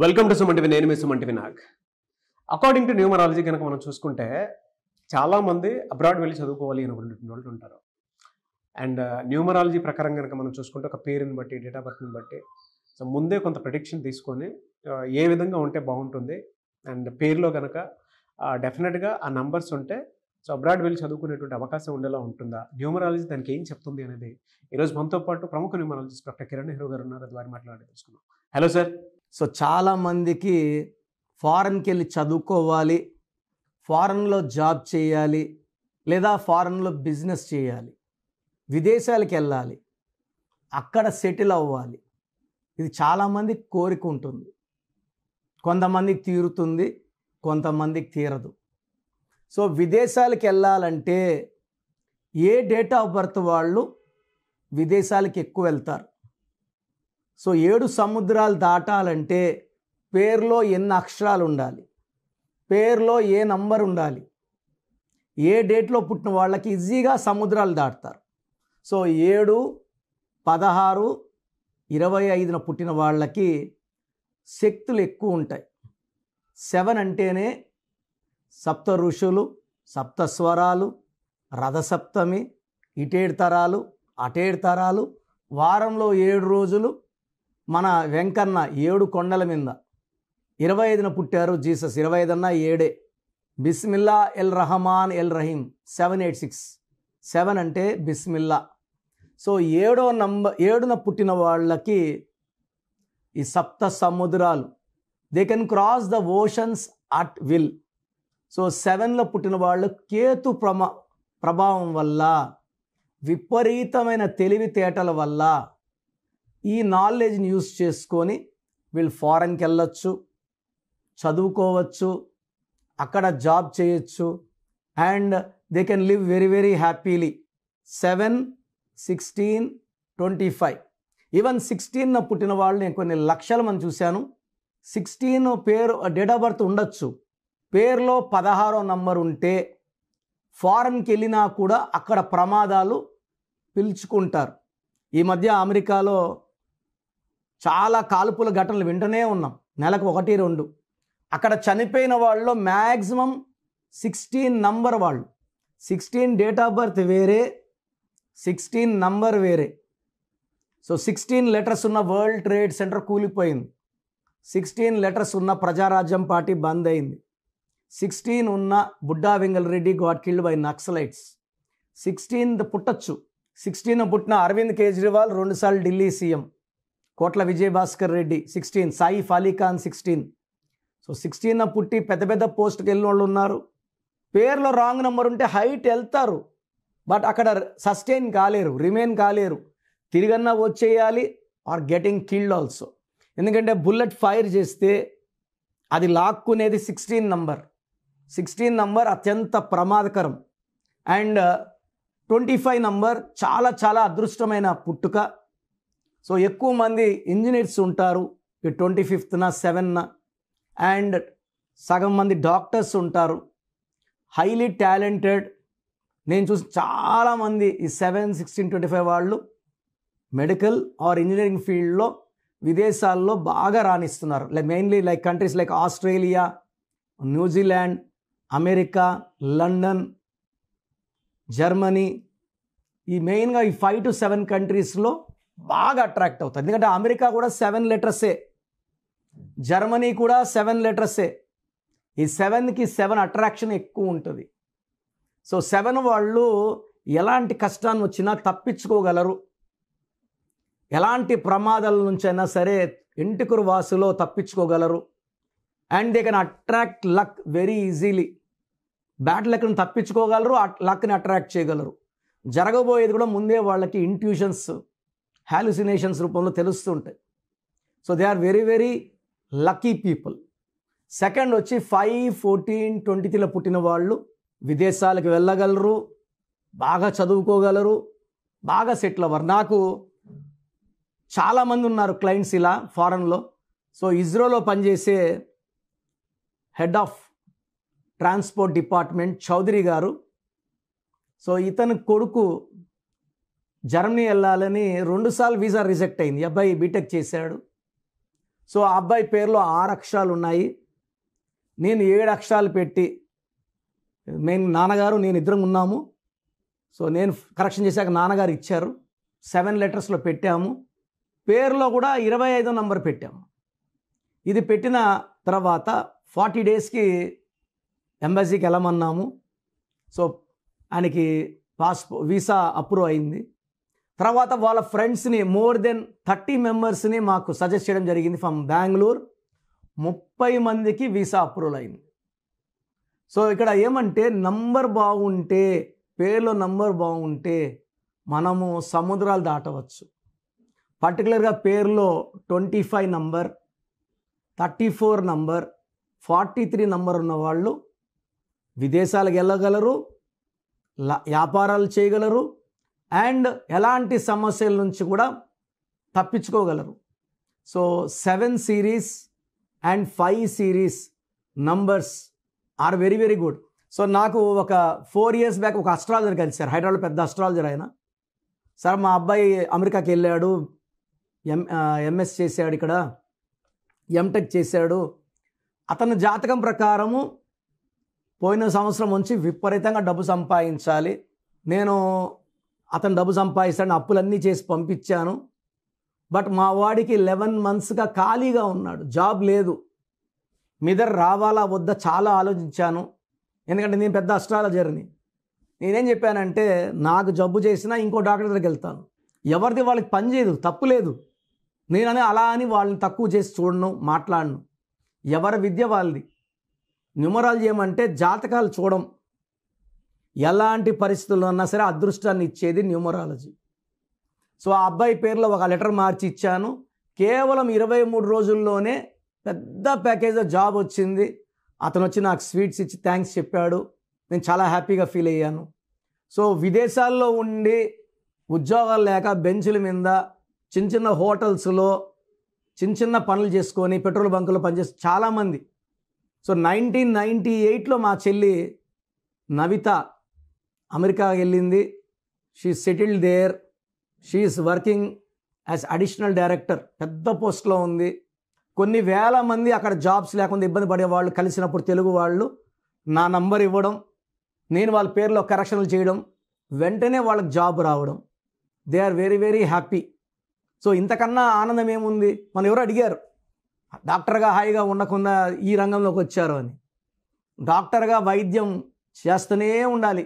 Welcome to Suman TV. నేను మీ Suman TV Nag. According to numerology కనుక మనం చూసుకుంటే చాలామంది అబ్రాడ్ వెళ్ళి చదువుకోవాలి అనుకుంటున్న వాళ్ళు ఉంటారు. అండ్ న్యూమరాలజీ ప్రకారం కనుక మనం చూసుకుంటే ఒక పేరుని బట్టి, డేట్ ఆఫ్ బర్త్ని బట్టి సో ముందే కొంత ప్రెడిక్షన్ తీసుకొని ఏ విధంగా ఉంటే బాగుంటుంది అండ్ పేరులో కనుక డెఫినెట్గా ఆ నంబర్స్ ఉంటే సో అబ్రాడ్ వెళ్ళి చదువుకునేటువంటి అవకాశం ఉండేలా ఉంటుందా, న్యూమరాలజీ దానికి ఏం చెప్తుంది అనేది ఈరోజు మనతో పాటు ప్రముఖ న్యూమరాలజిస్ట్ డాక్టర్ కిరణ్ నెహ్రూ గారు ఉన్నారు. అది వారి మాట్లాడి తెలుసుకున్నాం. Hello sir. సో చాలామందికి ఫారెన్కి వెళ్ళి చదువుకోవాలి, ఫారెన్లో జాబ్ చేయాలి, లేదా ఫారెన్లో బిజినెస్ చేయాలి, విదేశాలకు వెళ్ళాలి, అక్కడ సెటిల్ అవ్వాలి. ఇది చాలామందికి కోరిక ఉంటుంది. కొంతమందికి తీరుతుంది, కొంతమందికి తీరదు. సో విదేశాలకు వెళ్ళాలంటే ఏ డేట్ ఆఫ్ బర్త్ వాళ్ళు విదేశాలకు ఎక్కువ వెళ్తారు. సో 7 సముద్రాలు దాటాలంటే పేరులో ఎన్ని అక్షరాలు ఉండాలి, పేరులో ఏ నంబర్ ఉండాలి, ఏ డేట్లో పుట్టిన వాళ్ళకి ఈజీగా సముద్రాలు దాటుతారు. సో 7, 16, 25న పుట్టిన వాళ్ళకి శక్తులు ఎక్కువ ఉంటాయి. 7 అంటేనే సప్త ఋషులు, సప్త స్వరాలు, రథసప్తమి, ఇటేడు తరాలు, అటేడు తరాలు, వారంలో 7 రోజులు, మన వెంకన్న 7 కొండల మీద. 25న పుట్టారు జీసస్, 25 అన్నా 7. Bismillah L Rahman L Rahim 786. 7 అంటే బిస్మిల్లా. సో 7న పుట్టిన వాళ్ళకి ఈ సప్త సముద్రాలు, they can cross the oceans at will. So 7లో పుట్టిన వాళ్ళు కేతు ప్రభావం వల్ల, విపరీతమైన తెలివితేటల వల్ల ఈ నాలెడ్జ్ని యూస్ చేసుకొని వీళ్ళు ఫారెన్కి వెళ్ళొచ్చు, చదువుకోవచ్చు, అక్కడ జాబ్ చేయొచ్చు, and they can live very very happily. 7, 16, 25, even 16న పుట్టిన వాళ్ళు నేను కొన్ని లక్షల మంది చూశాను. 16 పేరు డేట్ ఆఫ్ బర్త్ ఉండొచ్చు, పేరులో 16వ నంబర్ ఉంటే ఫారెన్కి వెళ్ళినా కూడా అక్కడ ప్రమాదాలు పిలుచుకుంటారు. ఈ మధ్య అమెరికాలో చాలా కాల్పుల ఘటనలు వింటూనే ఉన్నాం, నెలకు 1, 2. అక్కడ చనిపోయిన వాళ్ళలో మ్యాక్సిమం 16 నంబర్ వాళ్ళు. 16 డేట్ ఆఫ్ బర్త్ వేరే, 16 నంబర్ వేరే. సో 16 లెటర్స్ ఉన్న వరల్డ్ ట్రేడ్ సెంటర్ కూలిపోయింది, 16 లెటర్స్ ఉన్న ప్రజారాజ్యం పార్టీ బంద్ అయింది, 16 ఉన్న Budda Vengal Reddy got killed by Naxalites. 16 పుట్టచ్చు, 16 పుట్టిన అరవింద్ కేజ్రీవాల్ 2 సార్లు ఢిల్లీ సీఎం, కోట్ల విజయభాస్కర్ రెడ్డి 16, సాయిఫ్ అలీఖాన్ 16. సో 16న పుట్టి పెద్ద పెద్ద పోస్ట్కి వెళ్ళిన వాళ్ళు ఉన్నారు. పేర్లో రాంగ్ నెంబర్ ఉంటే హైట్ వెళ్తారు, బట్ అక్కడ సస్టైన్ కాలేరు, రిమైన్ కాలేరు, తిరిగన్నా వచ్చేయాలి ఆర్ గెటింగ్ కిల్డ్ ఆల్సో. ఎందుకంటే బుల్లెట్ ఫైర్ చేస్తే అది లాక్కునేది 16 నంబర్. 16 నంబర్ అత్యంత ప్రమాదకరం. అండ్ 25 నంబర్ చాలా చాలా అదృష్టమైన పుట్టుక. సో ఎక్కువ మంది ఇంజనీర్స్ ఉంటారు ఈ 25న 7న, అండ్ సగం మంది డాక్టర్స్ ఉంటారు, హైలీ టాలెంటెడ్. నేను చూసి చాలామంది ఈ 7, 16, 25 వాళ్ళు మెడికల్ ఆర్ ఇంజనీరింగ్ ఫీల్డ్లో విదేశాల్లో బాగా రాణిస్తున్నారు. Mainly countries like Australia, New Zealand, America, London, Germany. ఈ మెయిన్గా ఈ 5 to 7 కంట్రీస్లో బాగా అట్రాక్ట్ అవుతుంది. ఎందుకంటే అమెరికా కూడా 7 లెటర్సే, జర్మనీ కూడా 7 లెటర్సే. ఈ 7కి 7 అట్రాక్షన్ ఎక్కువ ఉంటుంది. సో 7 వాళ్ళు ఎలాంటి కష్టాన్ని వచ్చినా తప్పించుకోగలరు, ఎలాంటి ప్రమాదాల నుంచి అయినా సరే ఇంటికురు వాసులో తప్పించుకోగలరు. And they can attract luck very easily. Bad లక్ని తప్పించుకోగలరు, లక్ని అట్రాక్ట్ చేయగలరు. జరగబోయేది కూడా ముందే వాళ్ళకి ఇంట్యూషన్స్, హాలుసినేషన్స్ రూపంలో తెలుస్తుంటాయి. So they are very very lucky people. Second వచ్చి 5, 14, 23లో పుట్టిన వాళ్ళు విదేశాలకు వెళ్ళగలరు, బాగా చదువుకోగలరు, బాగా సెటిల్ అవ్వరు. నాకు చాలామంది ఉన్నారు క్లయింట్స్ ఇలా ఫారెన్లో. సో ఇజ్రోలో పనిచేసే head of transport department Chaudhary గారు, సో ఇతని కొడుకు జర్మనీ వెళ్ళాలని 2 సార్లు వీసా రిజెక్ట్ అయింది. అబ్బాయి బీటెక్ చేశాడు, సో ఆ అబ్బాయి పేరులో 6 అక్షరాలు ఉన్నాయి. నేను 7 అక్షరాలు పెట్టి, మేము నాన్నగారు నేను ఇద్దరం ఉన్నాము. సో నేను కరెక్షన్ చేశాక నాన్నగారు ఇచ్చారు. 7 లెటర్స్లో పెట్టాము. పేరులో కూడా 25వ నంబర్ పెట్టాము. ఇది పెట్టిన తర్వాత 40 డేస్కి ఎంబసీకి వెళ్ళమన్నాము. సో ఆయనకి వీసా అప్రూవ్ అయింది. తర్వాత వాళ్ళ ఫ్రెండ్స్ని మోర్ దెన్ 30 మెంబర్స్ని మాకు సజెస్ట్ చేయడం జరిగింది ఫ్రమ్ బెంగళూరు. 30 మందికి వీసా అప్రూవల్ అయింది. సో ఇక్కడ ఏమంటే నంబర్ బాగుంటే, పేరులో నంబర్ బాగుంటే మనము సముద్రాలు దాటవచ్చు. పర్టికులర్గా పేరులో 25 నంబర్, 34 నంబర్, 43 నంబర్ ఉన్న వాళ్ళు విదేశాలకు వెళ్ళగలరు, వ్యాపారాలు చేయగలరు, అండ్ ఎలాంటి సమస్యల నుంచి కూడా తప్పించుకోగలరు. So 7 series and 5 series numbers are very very good. So నాకు ఒక 4 ఇయర్స్ బ్యాక్ ఒక అస్ట్రాలజర్ కలిశారు, హైదరాబాద్ పెద్ద అస్ట్రాలజర్ ఆయన. సార్ మా అబ్బాయి అమెరికాకి వెళ్ళాడు, ఎంఎస్ చేశాడు, ఇక్కడ ఎంటెక్ చేశాడు. అతని జాతకం ప్రకారము పోయిన సంవత్సరం నుంచి విపరీతంగా డబ్బు సంపాదించాలి, నేను అతను డబ్బు సంపాదిస్తాను, అప్పులన్నీ చేసి పంపించాను. బట్ మా వాడికి 11 మంత్స్గా ఖాళీగా ఉన్నాడు, జాబ్ లేదు. మీ దగ్గర రావాలా వద్దా చాలా ఆలోచించాను, ఎందుకంటే నేను పెద్ద అస్ట్రాలజర్ని. నేనేం చెప్పానంటే నాకు జబ్బు చేసినా ఇంకో డాక్టర్ దగ్గరికి వెళ్తాను, ఎవరిది వాళ్ళకి పని చేయదు, తప్పు లేదు. నేనని అలా అని వాళ్ళని తక్కువ చేసి చూడను, మాట్లాడను. ఎవరి విద్య వాళ్ళది. న్యూమరాలజీ ఏమంటే జాతకాలు చూడం, ఎలాంటి పరిస్థితుల్లో ఉన్నా సరే అదృష్టాన్ని ఇచ్చేది న్యూమరాలజీ. సో ఆ అబ్బాయి పేరులో ఒక లెటర్ మార్చి ఇచ్చాను. కేవలం 23 రోజుల్లోనే పెద్ద ప్యాకేజ్ జాబ్ వచ్చింది. అతను వచ్చి నాకు స్వీట్స్ ఇచ్చి థ్యాంక్స్ చెప్పాడు. నేను చాలా హ్యాపీగా ఫీల్ అయ్యాను. సో విదేశాల్లో ఉండి ఉద్యోగాలు లేక బెంచుల మీద చిన్న చిన్న హోటల్స్లో చిన్న చిన్న పనులు చేసుకొని పెట్రోల్ బంకులో పనిచేసి చాలామంది. సో 1998లో మా చెల్లి నవిత అమెరికా వెళ్ళింది. She settled there, she is working as additional director, పెద్ద పోస్ట్లో ఉంది. కొన్ని వేల మంది అక్కడ జాబ్స్ లేకుండా ఇబ్బంది పడేవాళ్ళు కలిసినప్పుడు తెలుగు వాళ్ళు నా నంబర్ ఇవ్వడం, నేను వాళ్ళ పేరులో కరెక్షన్లు చేయడం, వెంటనే వాళ్ళకి జాబ్ రావడం. They are very very happy. So ఇంతకన్నా ఆనందం ఏముంది? మనం ఎవరు అడిగారు డాక్టర్గా హాయిగా ఉండకుండా ఈ రంగంలోకి వచ్చారు అని. డాక్టర్గా వైద్యం చేస్తూనే ఉండాలి.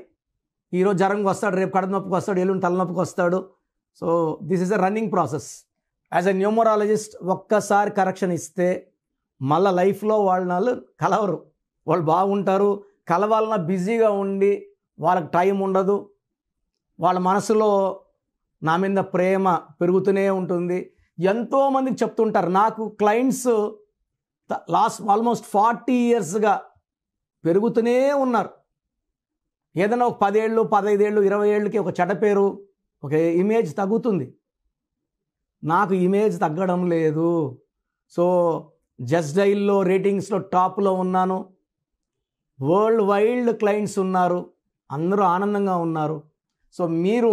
ఈరోజు జ్వరంకి వస్తాడు, రేపు కడుపు నొప్పికి వస్తాడు, ఎల్లుండి తలనొప్పికి వస్తాడు. So this is a running process. As a numerologist ఒక్కసారి కరెక్షన్ ఇస్తే మళ్ళీ లైఫ్లో వాళ్ళు కలవరు, వాళ్ళు బాగుంటారు. కలవాలన్నా బిజీగా ఉండి వాళ్ళకి టైం ఉండదు. వాళ్ళ మనసులో నా మీద ప్రేమ పెరుగుతూనే ఉంటుంది. ఎంతోమందికి చెప్తుంటారు. నాకు క్లయింట్స్ లాస్ట్ ఆల్మోస్ట్ 40 ఇయర్స్గా పెరుగుతూనే ఉన్నారు. ఏదైనా ఒక 10 ఏళ్ళు, 15 ఏళ్ళు, 20 ఏళ్ళకి ఒక చెడ్డ పేరు, ఒక ఇమేజ్ తగ్గుతుంది. నాకు ఇమేజ్ తగ్గడం లేదు. సో జస్ట్ డైల్లో రేటింగ్స్లో టాప్లో ఉన్నాను. వరల్డ్ వైడ్ క్లయింట్స్ ఉన్నారు, అందరూ ఆనందంగా ఉన్నారు. సో మీరు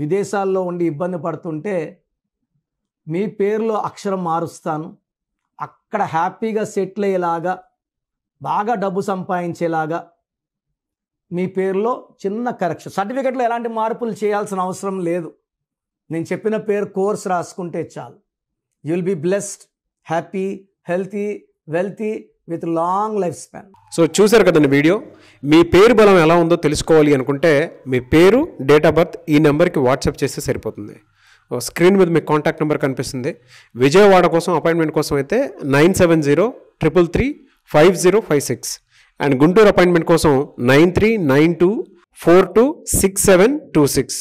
విదేశాల్లో ఉండి ఇబ్బంది పడుతుంటే మీ పేరులో అక్షరం మారుస్తాను, అక్కడ హ్యాపీగా సెటిల్ అయ్యేలాగా, బాగా డబ్బు సంపాదించేలాగా మీ పేరులో చిన్న కరెక్షన్. సర్టిఫికెట్లో ఎలాంటి మార్పులు చేయాల్సిన అవసరం లేదు. నేను చెప్పిన పేరు కోర్స్ రాసుకుంటే చాలు. You will be blessed, happy, healthy, wealthy with long life span. So చూసారు కదండి వీడియో. మీ పేరు బలం ఎలా ఉందో తెలుసుకోవాలి అనుకుంటే మీ పేరు, డేట్ ఆఫ్ బర్త్ ఈ నెంబర్కి వాట్సాప్ చేస్తే సరిపోతుంది. స్క్రీన్ మీద మీకు కాంటాక్ట్ నెంబర్ కనిపిస్తుంది. విజయవాడ కోసం అపాయింట్మెంట్ కోసం అయితే 9703335056 అండ్ గుంటూరు అపాయింట్మెంట్ కోసం 9392426726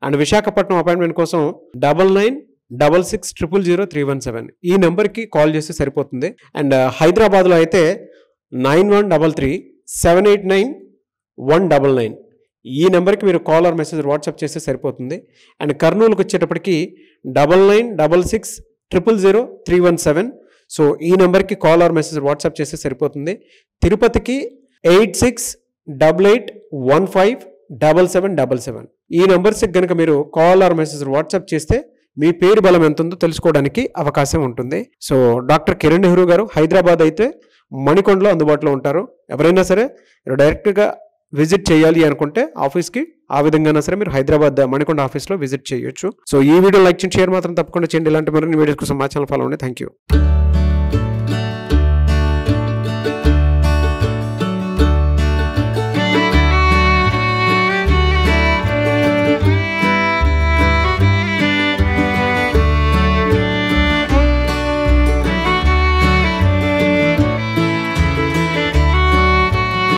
అండ్ విశాఖపట్నం అపాయింట్మెంట్ కోసం 9966000317 ఈ నెంబర్కి కాల్ చేస్తే సరిపోతుంది. అండ్ హైదరాబాద్లో అయితే 9133789199 ఈ నెంబర్కి మీరు కాల్ ఆర్ మెసేజ్ వాట్సాప్ చేస్తే సరిపోతుంది. అండ్ కర్నూలుకి వచ్చేటప్పటికి 9966000317 సో ఈ నెంబర్కి కాల్ ఆర్ మెసేజ్ వాట్సాప్ చేస్తే సరిపోతుంది. తిరుపతికి 8688157777 ఈ నెంబర్స్కి కనుక మీరు కాల్ ఆర్ మెసేజ్ వాట్సాప్ చేస్తే మీ పేరు బలం ఎంత ఉందో తెలుసుకోవడానికి అవకాశం ఉంటుంది. సో డాక్టర్ కిరణ్ నెహ్రూ గారు హైదరాబాద్ అయితే మణికొండలో అందుబాటులో ఉంటారు. ఎవరైనా సరే డైరెక్ట్గా విజిట్ చేయాలి అనుకుంటే ఆఫీస్కి ఆ విధంగా సరే మీరు హైదరాబాద్ మణికొండ ఆఫీస్లో విజిట్ చేయొచ్చు. సో ఈ వీడియో లైక్ చేయండి, షేర్ మాత్రం తప్పకుండా చేయండి. ఇలాంటి మరిన్ని వీడియోస్ కోసం మా ఛానల్ ఫాలో అవ్వండి. Thank you.